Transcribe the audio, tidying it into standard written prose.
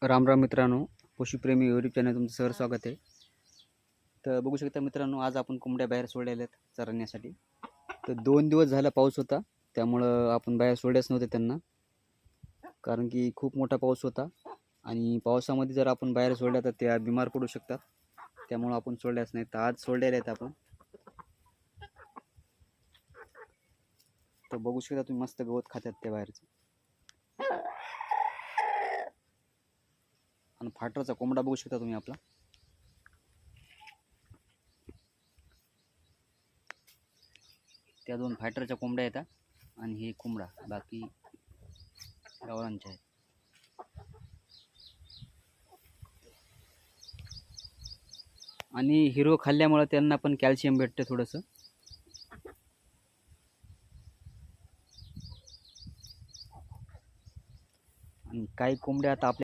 राम राम मित्रांनो, पशुप्रेमी YouTube channel तुमचं sir स्वागत आहे. तर बघू शकता मित्रांनो, आज आपण कोंबड्या बाहेर सोडलेल्या आहेत चरण्यासाठी. तर 2 दिवस झाला पाऊस होता, त्यामुळं आपण बाहेर सोडल्याच नव्हते त्यांना, कारण की खूप मोठा पाऊस होता आणि पावसामध्ये जर आपण बाहेर सोडल्या तर त्या बिमार पडू शकतात. त्यामुळं आपण सोडल्याच नाही. तर आज सोडलेल्या आहेत आपण. तर बघू शकता तुम्ही, मस्त गवत खातात त्या बाहेरचं. आणि फाटरचा कोंबडा बघू शकता तुम्ही आपला. त्या 2 फायटरच्या कोंबड्या येतात आणि हे कोंबडा बाकी गावरांचे आहेत. आणि हिरो खाल्ल्यामुळे त्यांना पण कॅल्शियम भेटते थोडंसं. आणि काही कोंबड्या आता आपल्या